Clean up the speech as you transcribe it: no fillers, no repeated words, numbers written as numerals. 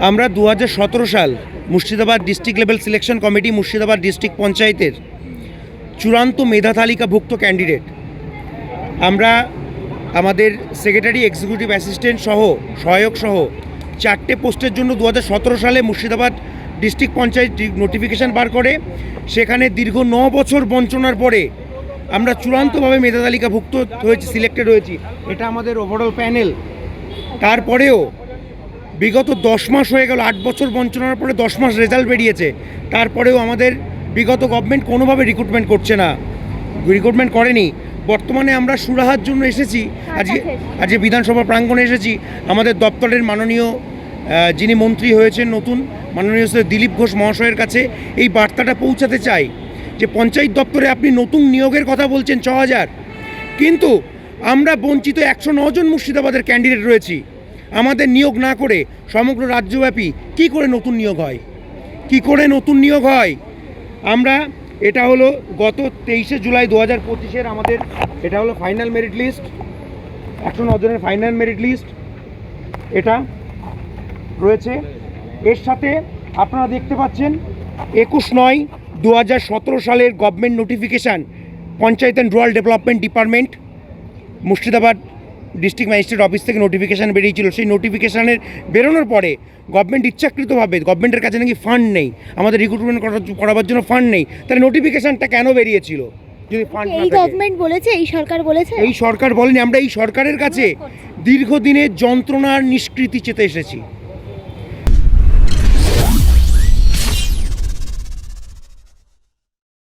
আমরা 2017 সাল Murshidabad district level selection committee Murshidabad district পঞ্চায়েতের চূড়ান্ত মেধা তালিকাভুক্ত ক্যান্ডিডেট আমরা আমাদের সেক্রেটারি এক্সিকিউটিভ অ্যাসিস্ট্যান্ট সহ সহায়ক সহ 4টে পোস্টের জন্য 2017 সালে মুর্শিদাবাদ ডিস্ট্রিক্ট পঞ্চায়েত নোটিফিকেশান বার করে। সেখানে দীর্ঘ 9 বছর বঞ্চনার পরে আমরা চূড়ান্তভাবে মেধা তালিকাভুক্ত হয়েছি, সিলেক্টেড হয়েছি। এটা আমাদের ওভারঅল প্যানেল। তারপরেও বিগত 10 মাস হয়ে গেল, 8 বছর বঞ্চনার পরে 10 মাস রেজাল্ট বেরিয়েছে, তারপরেও আমাদের বিগত গভর্নমেন্ট কোনোভাবে রিক্রুটমেন্ট করছে না, রিক্রুটমেন্ট করেনি। বর্তমানে আমরা সুরাহার জন্য এসেছি, আজকে বিধানসভা প্রাঙ্গণে এসেছি আমাদের দপ্তরের মাননীয় যিনি মন্ত্রী হয়েছেন নতুন, মাননীয় দিলীপ ঘোষ মহাশয়ের কাছে এই বার্তাটা পৌঁছাতে চাই যে পঞ্চায়েত দপ্তরে আপনি নতুন নিয়োগের কথা বলছেন 6000, কিন্তু আমরা বঞ্চিত 109 জন মুর্শিদাবাদের ক্যান্ডিডেট রয়েছি। আমাদের নিয়োগ না করে সমগ্র রাজ্যব্যাপী কি করে নতুন নিয়োগ হয়, কি করে নতুন নিয়োগ হয়? আমরা এটা হলো গত 23শে জুলাই 2025 আমাদের এটা হলো ফাইনাল মেরিট লিস্ট, 109 জনের ফাইনাল মেরিট লিস্ট এটা রয়েছে। এর সাথে আপনারা দেখতে পাচ্ছেন 21/9/2017 সালের government notification, panchayat and rural development department Murshidabad district magistrate office থেকে নোটিফিকেশান বেরিয়েছিল। সেই নোটিফিকেশানের বেরোনোর পরে গভর্নমেন্ট ইচ্ছাকৃতভাবে, গভর্নমেন্টের কাছে নাকি ফান্ড নেই, আমাদের রিক্রুটমেন্ট করাবার জন্য ফান্ড নেই, তাহলে নোটিফিকেশানটা কেন বেরিয়েছিল যদি ফান্ড না থাকে? এই গভর্নমেন্ট বলেছে, এই সরকার বলেছে? এই সরকার বলেনি, আমরা এই সরকারের কাছে দীর্ঘদিনের যন্ত্রণার নিষ্কৃতি চেতে এসেছি।